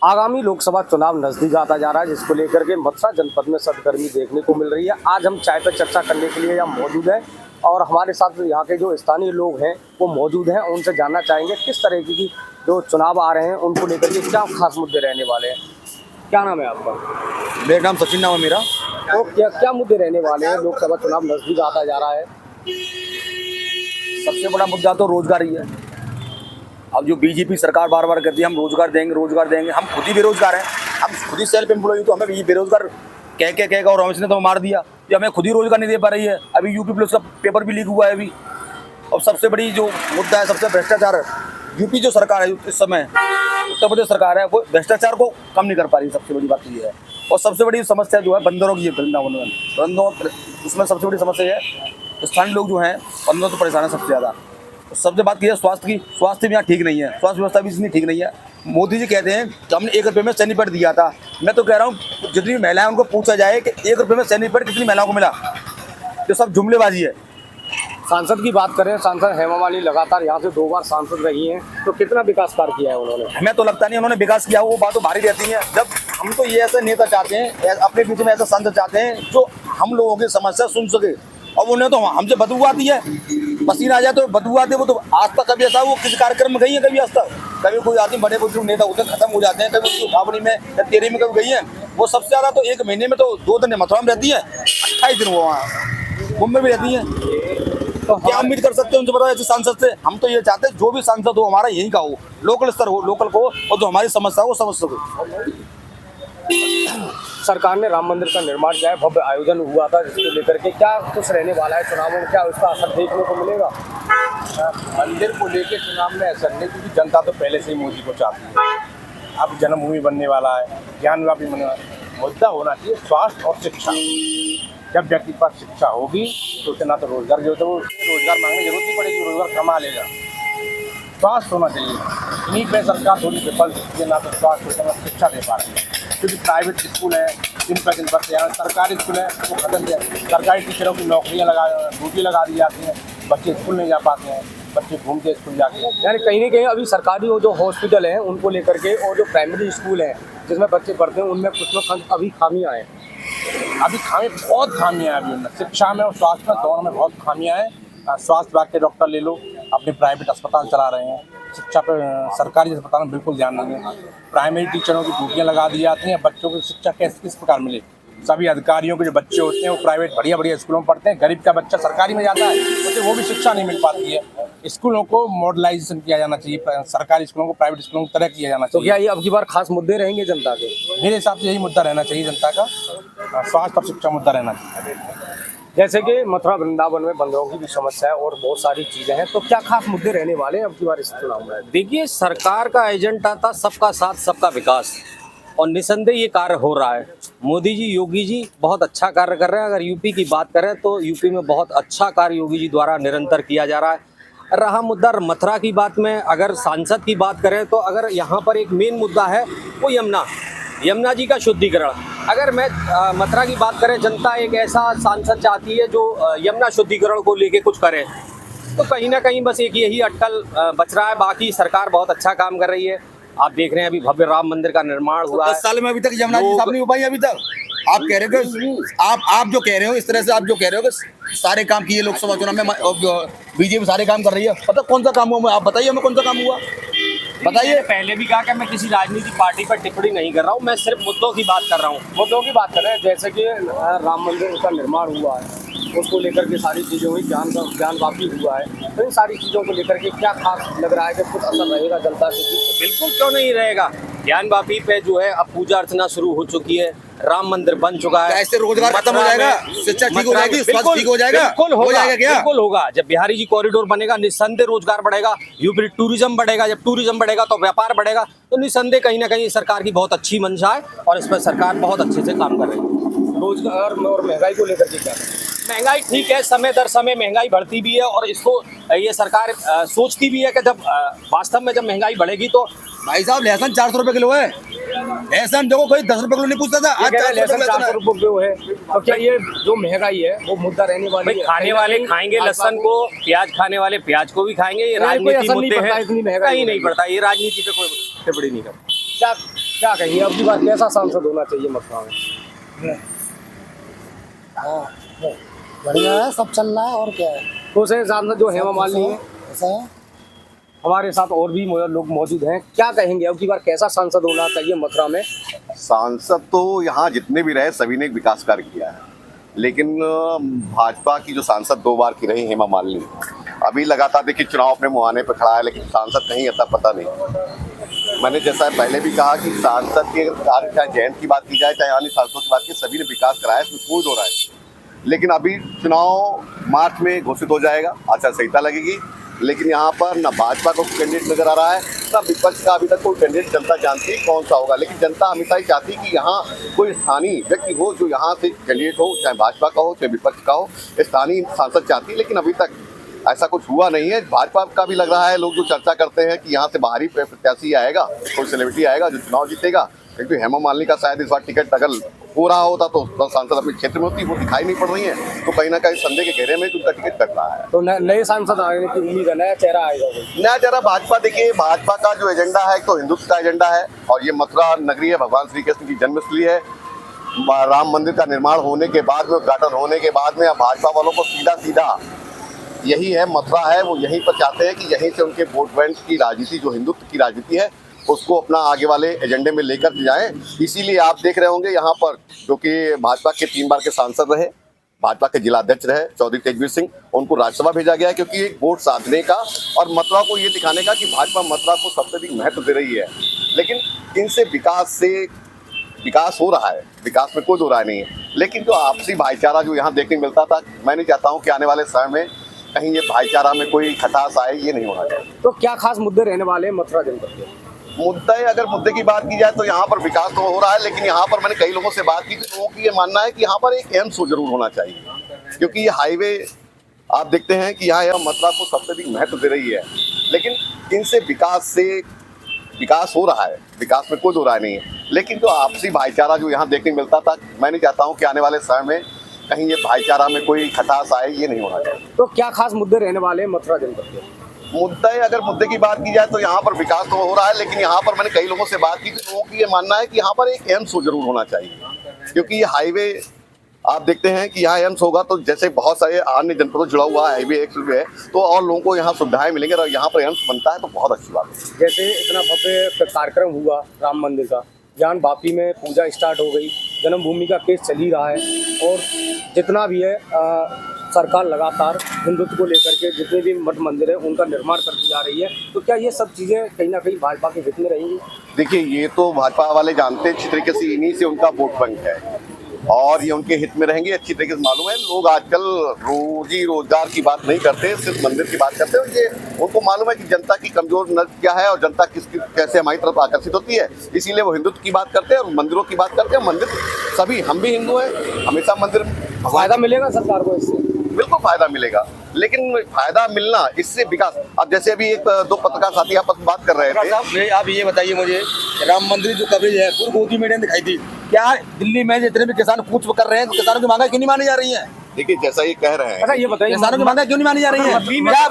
आगामी लोकसभा चुनाव नजदीक आता जा रहा है, जिसको लेकर के मथुरा जनपद में सरगर्मी देखने को मिल रही है। आज हम चाय पर चर्चा करने के लिए यहाँ मौजूद हैं और हमारे साथ यहाँ के जो स्थानीय लोग हैं वो मौजूद हैं। उनसे जानना चाहेंगे किस तरह की जो चुनाव आ रहे हैं उनको लेकर के क्या खास मुद्दे रहने वाले हैं। क्या नाम है आपका? मेरा नाम सचिन नाम है मेरा। तो क्या मुद्दे रहने वाले हैं? लोकसभा चुनाव नजदीक आता जा रहा है। सबसे बड़ा मुद्दा तो रोजगार ही है। अब जो बीजेपी सरकार बार बार कहती है हम रोजगार देंगे, हम खुद ही बेरोजगार हैं। हम खुद ही सेल्फ एम्प्लॉय, तो हमें ये बेरोजगार कह और रमेश ने तो मार दिया कि हमें खुद ही रोजगार नहीं दे पा रही है। अभी यूपी पुलिस का पेपर भी लीक हुआ है अभी। और सबसे बड़ी जो मुद्दा है, सबसे भ्रष्टाचार। यूपी जो सरकार है इस समय, उत्तर प्रदेश सरकार है, वो भ्रष्टाचार को कम नहीं कर पा रही। सबसे बड़ी बात ये है। और सबसे बड़ी समस्या जो है बंदरों की है। बंदरों उसमें सबसे बड़ी समस्या है स्थानीय लोग जो हैं बंदरों तो परेशान है सबसे ज़्यादा। सबसे बात की है स्वास्थ्य की। स्वास्थ्य भी यहाँ ठीक नहीं है, स्वास्थ्य व्यवस्था भी इतनी ठीक नहीं है। मोदी जी कहते हैं कि हमने 1 रुपये में सैनिटाइजर दिया था। मैं तो कह रहा हूँ जितनी महिलाएं उनको पूछा जाए कि 1 रुपये में सैनिटाइजर कितनी महिलाओं को मिला। ये सब जुमलेबाजी है। सांसद की बात करें, सांसद हेमा मालिनी लगातार यहाँ से 2 बार सांसद रही हैं, तो कितना विकास कार्य किया है उन्होंने? हमें तो लगता नहीं उन्होंने विकास किया। वो बात तो भारी रहती है। जब हम तो ये ऐसे नेता चाहते हैं, अपने बीच में ऐसा सांसद चाहते हैं जो हम लोगों की समस्या सुन सके। और उन्हें तो हमसे बदबू आती है, पसीना आ जाए तो बदबू आती है। वो तो आज तक कभी ऐसा वो किसी कार्यक्रम में गई है? कभी आज तक कभी कोई आदमी बड़े बुजुर्ग नेता उधर खत्म हो जाते हैं, कभी उसकी उठावनी में या तेरी में कभी गई है? वो सबसे ज़्यादा तो 1 महीने में तो 2 दिन मथुरा में रहती है, 28 दिन वो वहाँ मुंबई में रहती है। तो क्या उम्मीद कर सकते हैं उनसे? बताओ ऐसे सांसद से। हम तो ये चाहते हैं जो भी सांसद हो हमारा यहीं का हो, लोकल स्तर हो, लोकल को, और जो हमारी समस्या हो वो समझ सके। सरकार ने राम मंदिर का निर्माण किया है, भव्य आयोजन हुआ था, जिसको लेकर के क्या कुछ रहने वाला है चुनावों में? क्या उसका असर देखने को मिलेगा? मंदिर को लेकर चुनाव में असर नहीं, क्योंकि जनता तो पहले से ही मोदी को चाहती है। अब जन्मभूमि बनने वाला है, ज्ञानव्यापी बनने वाला है। मुद्दा होना चाहिए स्वास्थ्य और शिक्षा। जब व्यक्ति के पास शिक्षा होगी तो उसे ना तो रोजगार जो है वो रोजगार मांगने की जरूरत नहीं पड़ेगी, रोजगार कमा लेगा। स्वास्थ्य होना चाहिए। इन्हीं पर सरकार थोड़ी विफल है, ना तो स्वास्थ्य ना शिक्षा दे पा रही है। क्योंकि प्राइवेट स्कूल है दिन पर यहाँ सरकारी स्कूल है वो खत्म है। सरकारी टीचरों की नौकरियाँ ड्यूटी लगा दी जाती हैं, बच्चे स्कूल नहीं जा पाते हैं, बच्चे घूमते स्कूल जाते हैं। यानी कहीं ना कहीं अभी सरकारी वो जो हॉस्पिटल हैं उनको लेकर के और जो प्राइमरी स्कूल हैं जिसमें बच्चे पढ़ते हैं उनमें कुछ में अभी खामियाँ हैं। अभी बहुत खामियाँ हैं। अभी उनमें शिक्षा में और स्वास्थ्य में दोनों में बहुत खामियाँ हैं। स्वास्थ्य विभाग के डॉक्टर ले लो, अपने प्राइवेट अस्पताल चला रहे हैं। शिक्षा पर सरकारी अस्पताल में बिल्कुल ध्यान नहीं है। प्राइमरी टीचरों की ड्यूटियाँ लगा दी जाती हैं, बच्चों को शिक्षा किस प्रकार मिले? सभी अधिकारियों के जो बच्चे होते हैं वो प्राइवेट बढ़िया स्कूलों में पढ़ते हैं। गरीब का बच्चा सरकारी में जाता है, उसे वो भी शिक्षा नहीं मिल पाती है। स्कूलों को मॉडलाइजेशन किया जाना चाहिए, सरकारी स्कूलों को प्राइवेट स्कूलों की तरह किया जाना चाहिए। तो क्या ये अब की बार खास मुद्दे रहेंगे जनता के? मेरे हिसाब से यही मुद्दा रहना चाहिए जनता का, स्वास्थ्य और शिक्षा मुद्दा रहना चाहिए। जैसे कि मथुरा वृंदावन में बंदरों की भी समस्या है और बहुत सारी चीजें हैं, तो क्या खास मुद्दे रहने वाले हैं अब की बार इस चुनाव में? देखिए, सरकार का एजेंडा था सबका साथ सबका विकास, और निसंदेह ये कार्य हो रहा है। मोदी जी, योगी जी बहुत अच्छा कार्य कर रहे हैं। अगर यूपी की बात करें तो यूपी में बहुत अच्छा कार्य योगी जी द्वारा निरंतर किया जा रहा है। रहा मुद्दा मथुरा की बात में, अगर सांसद की बात करें तो अगर यहाँ पर एक मेन मुद्दा है वो यमुना जी का शुद्धिकरण। अगर मैं मथुरा की बात करें, जनता एक ऐसा सांसद चाहती है जो यमुना शुद्धिकरण को लेके कुछ करे। तो कहीं ना कहीं बस एक यही अटकल बच रहा है। बाकी सरकार बहुत अच्छा काम कर रही है। आप देख रहे हैं अभी भव्य राम मंदिर का निर्माण हुआ है। 10 साल में अभी तक यमुना जी साफ नहीं हो पाई अभी तक। आप कह रहे हो कि आप जो कह रहे हो इस तरह से, आप जो कह रहे हो कि सारे काम किए लोकसभा चुनाव में, बीजेपी सारे काम कर रही है। पता कौन सा काम हुआ? आप बताइए हमें कौन सा काम हुआ, बताइए। पहले भी कहा कि मैं किसी राजनीतिक पार्टी पर टिप्पणी नहीं कर रहा हूँ, मैं सिर्फ मुद्दों की बात कर रहा हूँ। मुद्दों की बात करें, जैसे कि राम मंदिर का निर्माण हुआ है, उसको लेकर के सारी चीज़ें हुई, ज्ञानव्यापी हुआ है, तो इन सारी चीज़ों को लेकर के क्या खास लग रहा है कि कुछ असर रहेगा जनता से? बिल्कुल, क्यों नहीं रहेगा। ज्ञानव्यापी पे जो है अब पूजा अर्चना शुरू हो चुकी है, राम मंदिर बन चुका है। ऐसे रोजगार खत्म हो जाएगा, शिक्षा ठीक हो जाएगी, स्वास्थ्य ठीक हो जाएगा। बिल्कुल हो जाएगा क्या? बिल्कुल होगा। जब बिहारी जी कॉरिडोर बनेगा, निस्संदेह रोजगार बढ़ेगा, यूपी टूरिज्म बढ़ेगा। जब टूरिज्म बढ़ेगा तो व्यापार बढ़ेगा। तो निस्संदेह कहीं ना कहीं सरकार की बहुत अच्छी मंशा है और इस पर सरकार बहुत अच्छे से काम कर रही है। रोजगार और महंगाई को लेकर के क्या? महंगाई ठीक है, समय दर समय महंगाई बढ़ती भी है और इसको ये सरकार सोचती भी है कि जब वास्तव में जब महंगाई बढ़ेगी तो। भाई साहब, लहसुन 400 रुपए किलो है। लहसुन देखो, कोई 10 रुपए किलो नहीं पूछता था, आज 400 रुपये है। तो क्या ये जो महंगाई है वो मुद्दा रहने वाली है? खाने वाले खाएंगे लहसुन को, प्याज खाने वाले प्याज को भी खाएंगे। ये राजनीति मुद्दे हैं, कहीं नहीं पड़ता। ये राजनीति पे कोई टिप्पणी नहीं करता। क्या क्या कहेंगे अब की बार कैसा सांसद होना चाहिए मथुरा में? हाँ, बढ़िया है, सब चल रहा है और क्या है। तो से सांसद जो हेमा मालिनी है, ऐसा है। हमारे साथ और भी लोग मौजूद हैं, क्या कहेंगे अब की बार कैसा सांसद होना चाहिए मथुरा में? सांसद तो यहाँ जितने भी रहे सभी ने एक विकास कार्य किया है, लेकिन भाजपा की जो सांसद 2 बार की रही हेमा मालिनी, अभी लगातार देखिए चुनाव अपने मुहाने पर खड़ा है, लेकिन सांसद नहीं आता पता नहीं। मैंने जैसा पहले भी कहा कि सांसद के कार्य चाहे जयंत की बात की जाए चाहे अन्य सांसदों की बात की, सभी ने विकास कराया, इसमें कोई दो राय नहीं। लेकिन अभी चुनाव मार्च में घोषित हो जाएगा, आचार संहिता लगेगी, लेकिन यहाँ पर न भाजपा को कैंडिडेट नजर आ रहा है न विपक्ष का अभी तक कोई कैंडिडेट जनता जानती है कौन सा होगा। लेकिन जनता हमेशा ही चाहती है कि यहाँ कोई स्थानीय व्यक्ति हो जो यहाँ से कैंडिडेट हो, चाहे भाजपा का हो चाहे विपक्ष का हो, स्थानीय सांसद चाहती है। लेकिन अभी तक ऐसा कुछ हुआ नहीं है। भाजपा का भी लग रहा है, लोग जो चर्चा करते हैं कि यहाँ से बाहरी प्रत्याशी आएगा, कोई सेलिब्रिटी आएगा जो चुनाव जीतेगा, क्योंकि हेमा मालिनी का शायद इस बार टिकट अगर हो रहा होता तो सांसद अपने क्षेत्र में होती, वो दिखाई नहीं पड़ रही है, तो कहीं ना कहीं संदेह के घेरे में उनका टिकट कट रहा है। तो नए सांसद आने की उम्मीद है, नया चेहरा आएगा कोई? नया चेहरा भाजपा, देखिए भाजपा का जो एजेंडा है तो हिंदुत्व का एजेंडा है, और ये मथुरा नगरी है, भगवान श्री कृष्ण की जन्मस्थली है। राम मंदिर का निर्माण होने के बाद में, उद्घाटन होने के बाद में भाजपा वालों को सीधा सीधा यही है, मथुरा है, वो यहीं पर चाहते हैं कि यहीं से उनके वोट बैंक की राजनीति, जो हिंदुत्व की राजनीति है, उसको अपना आगे वाले एजेंडे में लेकर जाएं। इसीलिए आप देख रहे होंगे यहाँ पर, जो कि भाजपा के 3 बार के सांसद रहे, भाजपा के जिला अध्यक्ष रहे चौधरी तेजवीर सिंह, उनको राज्यसभा भेजा गया है, क्योंकि एक वोट साधने का और मथुरा को ये दिखाने का कि भाजपा मथुरा को सबसे अधिक महत्व दे रही है। लेकिन इनसे विकास हो रहा है, विकास में कोई दो राय नहीं है, लेकिन जो आपसी भाईचारा जो यहाँ देखने मिलता था, मैं नहीं चाहता हूँ कि आने वाले समय में कहीं ये भाईचारा में कोई खटास आए, ये नहीं होना चाहिए। तो क्या खास मुद्दे रहने वाले हैं मथुरा जनपद के? मुद्दे की बात की जाए तो यहाँ पर विकास तो हो रहा है, लेकिन यहाँ पर मैंने कई लोगों से बात की, तो लोगों की ये मानना है कि यहाँ पर एक एम्स जरूर होना चाहिए, क्योंकि ये हाईवे आप देखते हैं कि यहाँ मथुरा को सबसे अधिक महत्व दे रही है। लेकिन इनसे विकास हो रहा है, विकास में कोई दो राय नहीं है, लेकिन जो आपसी भाईचारा जो यहाँ देखने मिलता था, मैं नहीं चाहता हूँ कि आने वाले समय में कहीं ये भाईचारा में कोई खटास आए, ये नहीं होना चाहिए। तो क्या खास मुद्दे रहने वाले हैं मथुरा जनपद के? मुद्दे की बात की जाए तो यहाँ पर विकास तो हो रहा है, लेकिन यहाँ पर मैंने कई लोगों से बात की, तो लोगों की ये मानना है कि यहाँ पर एक एम्स जरूर होना चाहिए, क्योंकि ये हाईवे आप देखते हैं कि यहाँ एम्स होगा तो जैसे बहुत सारे अन्य जनपदों जुड़ा हुआ है, हाईवे एक्सप्रेस है, तो और लोगों को यहाँ सुविधाएं मिलेंगी, और यहाँ पर एम्स बनता है तो बहुत अच्छी बात है। जैसे इतना भव्य कार्यक्रम हुआ राम मंदिर का, जहाँ वापी में पूजा स्टार्ट हो गई, जन्मभूमि का केस चल ही रहा है, और जितना भी है सरकार लगातार हिंदुत्व को लेकर के जितने भी मठ मंदिर है उनका निर्माण करती जा रही है, तो क्या ये सब चीज़ें कहीं ना कहीं भाजपा के हित में रहेंगी? देखिए, ये तो भाजपा वाले जानते हैं अच्छी तरीके से, इन्हीं से उनका वोट बैंक है और ये उनके हित में रहेंगे, अच्छी तरीके से मालूम है। लोग आजकल रोजी रोजगार की बात नहीं करते, सिर्फ मंदिर की बात करते हैं। ये उनको मालूम है कि जनता की कमजोर नज़र क्या है और जनता कैसे हमारी तरफ आकर्षित होती है, इसीलिए वो हिंदुत्व की बात करते हैं और मंदिरों की बात करते हैं। मंदिर सभी, हम भी हिंदू हैं, हमेशा मंदिर फायदा मिलेगा सरकार को इससे? बिल्कुल फायदा मिलेगा, लेकिन फायदा मिलना इससे विकास। अब जैसे अभी 1-2 पत्रकार साथी आपस में बात कर रहे थे, आप ये बताइए मुझे, राम मंदिर जो कवरेज है पूरी मोदी मीडिया ने दिखाई दी, क्या दिल्ली में जितने भी किसान कूच कर रहे हैं, तो किसानों की मांगा क्यों नहीं मानी जा रही है? देखिए जैसा ये कह रहे हैं, अच्छा ये बताइए, किसानों की मांगा क्यों नहीं मानी जा रही है?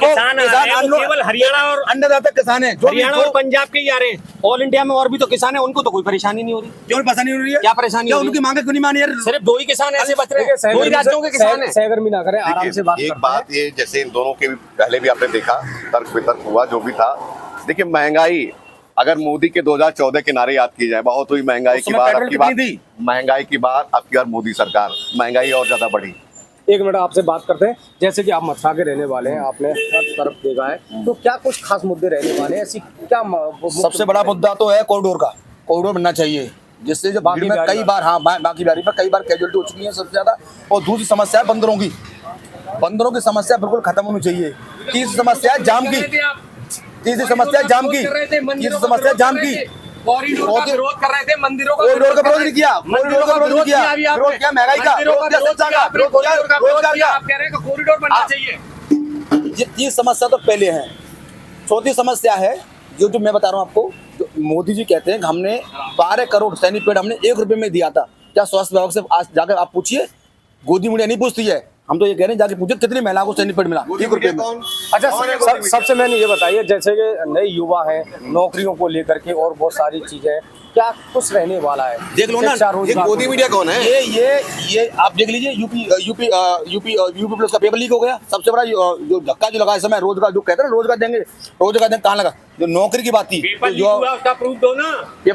किसान केवल हरियाणा और अन्नदाता किसान है, हरियाणा और पंजाब के ही आ रहे हैं, ऑल इंडिया में और भी तो किसान है, उनको तो कोई परेशानी नहीं हो रही। क्यों परेशानी हो रही है? क्या परेशानी हो रही है? उनकी मांगा क्यों नहीं मानी जा रही? सिर्फ 2 ही किसान ऐसे बच रहे हैं, 2 ही राज्यों के किसान हैं। सहगर्मी ना करें, आराम से बात एक करते बात ये, जैसे इन दोनों के पहले भी आपने देखा, तर्क वितर्क हुआ जो भी था। देखिए महंगाई, अगर मोदी के 2014 के नारे याद किए जाए, बहुत हुई महंगाई की बात, आपकी बात महंगाई की बात, आपकी बार मोदी सरकार, महंगाई और ज्यादा बढ़ी। एक मिनट आपसे बात करते हैं, जैसे कि आप मथुरा के रहने वाले हैं, आपने हर तरफ देखा है, तो क्या कुछ खास मुद्दे रहने वाले हैं? ऐसी क्या सबसे बड़ा मुद्दा तो है कॉरिडोर का, कॉरिडोर बनना चाहिए, जिससे जो भीड़ में कई बार, हाँ बाकी बारी पर कई बार कैजुअलिटी हो चुकी है सबसे ज्यादा। और दूसरी समस्या है बंदरों की समस्या बिल्कुल खत्म होनी चाहिए। तीसरी समस्या है जाम की, तीसरी समस्या जाम की, कॉरिडोर का विरोध कर रहे थे, मंदिरों का कॉरिडोर का विरोध नहीं किया, कॉरिडोर का विरोध किया, विरोध किया महंगाई का, आप कह रहे हैं कि कॉरिडोर बनना चाहिए। ये 3 समस्या तो पहले है। चौथी समस्या है जो मैं बता रहा हूँ आपको, जो मोदी जी कहते हैं कि हमने 12 करोड़ सैनिक पेड़ हमने 1 रुपए में दिया था। क्या स्वास्थ्य विभाग से आज जाकर आप पूछिए, गोदी मीडिया नहीं पूछती है, हम तो ये कह रहे हैं जाके पूछे कितनी महिला को सैनिक पद मिला, 1 रुपये में। अच्छा, सबसे मैंने ये बताइए, जैसे कि नए युवा हैं, नौकरियों को लेकर के और बहुत सारी चीजें हैं, क्या कुछ रहने वाला है? देख लो ना, शिक्षा, ये रोजगार, मोदी मीडिया कौन है? ये आप देख लीजिए, यूपी प्लस का पेपर लीक हो गया। सबसे बड़ा जो धक्का जो लगा इस समय, रोजगार जो कहते हैं ना, रोजगार देंगे, कहाँ लगा? जो नौकरी की बात थी, जो प्रूफ दो ना।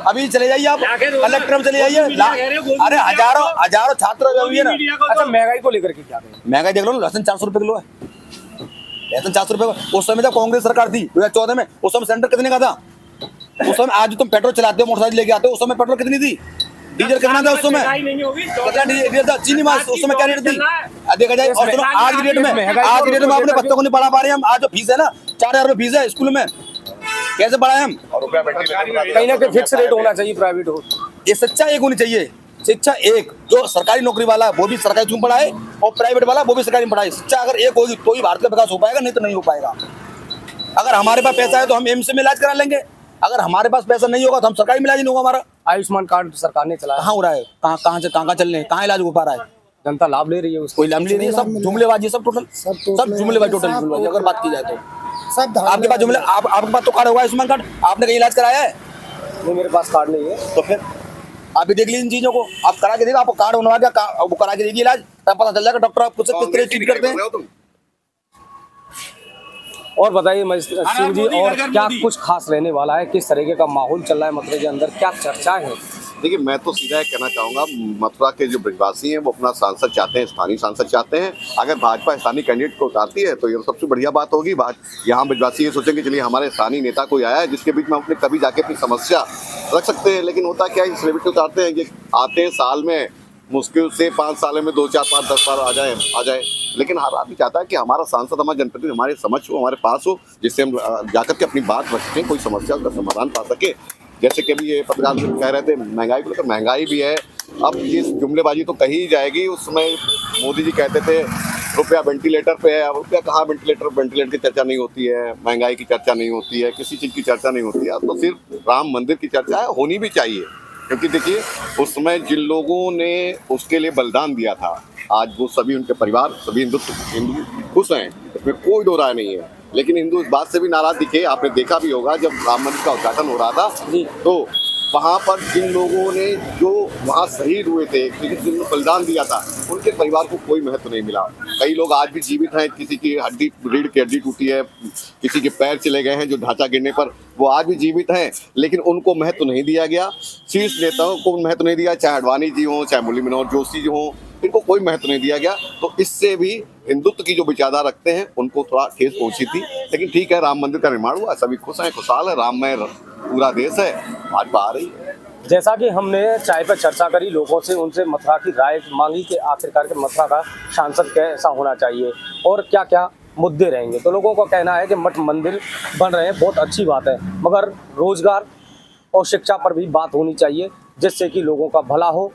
अभी चले जाइए आप कलेक्टर में चले जाइए, अरे हजारों छात्र हुए ना। अच्छा, महंगाई को लेकर के क्या कहें? महंगाई देख लो ना, लहसुन 400 रुपए किलो है, लहसुन 400 रुपए। उस समय जब कांग्रेस सरकार थी 2014 में, उस समय सिलेंडर कितने का था? उस समय, आज तुम पेट्रोल चलाते हो, मोटरसाइकिल लेके आते हो, उस समय पेट्रोल कितनी थी? डीजल कितना था उस समय? कितना डीजल था? चीनी मास उस समय क्या रेट थी? देखा जाए और आज की डेट में, अपने बच्चों को नहीं पढ़ा पा रहे हम। आज जो फीस है ना, 4000 रुपए फीस है स्कूल में, कैसे बढ़ाए हम? कहीं ना कहीं फिक्स रेट होना चाहिए, प्राइवेट हो। ये शिक्षा एक होनी चाहिए, शिक्षा एक। जो सरकारी नौकरी वाला है वो भी सरकारी स्कूल में पढ़ाए, और प्राइवेट वाला वो भी सरकारी में पढ़ाए। शिक्षा अगर एक होगी तो ही भारत का विकास हो पाएगा, नहीं तो नहीं हो पाएगा। अगर हमारे पास पैसा है तो हम एम्स में इलाज करा लेंगे, अगर हमारे पास पैसा नहीं होगा तो हम सरकारी में इलाज नहीं होगा हमारा। आयुष्मान कार्ड सरकार ने चलाया, कहाँ हो रहा है? कहाँ से कहाँ चल रहे हैं? कहाँ इलाज हो पा रहा है? जनता लाभ ले रही है उसको। कोई लाभ ले रही है, सब जुमलेबाजी, सब टोटल, सब जुमलेबाजी, टोटल जुमलेबाजी अगर बात की जाए तो। सब आपके पास जुमले, आपके पास तो कार्ड होगा आयुष्मान कार्ड, आपने कहीं इलाज कराया है? नहीं, मेरे पास कार्ड नहीं है। तो फिर आप भी देख लीजिए इन चीजों को, आप करा के देखिए, आपको कार्ड बनवा के वो करा के देखिए इलाज, तब पता चल जाएगा डॉक्टर आपको किस तरह ट्रीट करते हैं। और बताइए सिंह जी, और क्या कुछ खास रहने वाला है? किस तरीके का माहौल चल रहा है मथुरा के अंदर? क्या चर्चाएं हैं? देखिए, मैं तो सीधा कहना चाहूँगा, मथुरा के जो ब्रजवासी हैं वो अपना सांसद चाहते हैं, स्थानीय सांसद चाहते हैं। अगर भाजपा स्थानीय कैंडिडेट को उतारती है तो ये सबसे बढ़िया बात होगी। यहाँ ब्रजवासी ये सोचेंगे चलिए हमारे स्थानीय नेता कोई आया है जिसके बीच में अपने कभी जाके अपनी समस्या रख सकते हैं। लेकिन होता क्या है, सेलिब्रिटी उतारते हैं, ये आते हैं साल में मुश्किल से 5 सालों में 2, 4, 5, 10 बार आ जाए। लेकिन हर आदमी चाहता है कि हमारा सांसद, हमारा जनप्रतिनिधि हमारे समझ हो, हमारे पास हो, जिससे हम जाकर के अपनी बात रख सकें, कोई समस्या का समाधान पा सके। जैसे कि अभी ये पत्रकार कह रहे थे महंगाई को लेकर, महंगाई भी है। अब ये जुमलेबाजी तो कही ही जाएगी। उस समय मोदी जी कहते थे रुपया वेंटिलेटर पे है, अब रुपया कहाँ वेंटिलेटर की चर्चा नहीं होती है, महंगाई की चर्चा नहीं होती है, किसी चीज़ की चर्चा नहीं होती है। तो सिर्फ राम मंदिर की चर्चा है, होनी भी चाहिए। क्योंकि देखिए, उस समय जिन लोगों ने उसके लिए बलिदान दिया था, आज वो सभी, उनके परिवार, सभी हिंदू खुश हैं, इसमें कोई दो राय नहीं है। लेकिन हिंदू इस बात से भी नाराज दिखे, आपने देखा भी होगा जब राम मंदिर का उद्घाटन हो रहा था, तो वहाँ पर जिन लोगों ने जो वहाँ शहीद हुए थे, जिन्होंने बलिदान दिया था, उनके परिवार को कोई महत्व नहीं मिला। कई लोग आज भी जीवित हैं, किसी की रीढ़ की हड्डी टूटी है, किसी के पैर चले गए हैं जो ढांचा गिरने पर, वो आज भी जीवित हैं, लेकिन उनको महत्व नहीं दिया गया। शीर्ष नेताओं को महत्व नहीं दिया, चाहे अडवाणी जी हों, चाहे मुरली मनोहर जोशी जी हों, इनको कोई महत्व नहीं दिया गया। तो इससे भी हिंदुत्व की जो विचारधारा रखते हैं उनको थोड़ा ठेस पहुंची थी। लेकिन ठीक है, राम मंदिर का निर्माण हुआ, सभी खुश हैं, खुशहाल है, राममय पूरा देश है, भाजपा आ रही है। जैसा कि हमने चाय पर चर्चा करी, लोगों से उनसे मथुरा की राय मांगी कि आखिरकार के मथुरा का सांसद कैसा होना चाहिए और क्या क्या मुद्दे रहेंगे, तो लोगों का कहना है कि मठ मंदिर बन रहे हैं, बहुत अच्छी बात है, मगर रोजगार और शिक्षा पर भी बात होनी चाहिए, जिससे कि लोगों का भला हो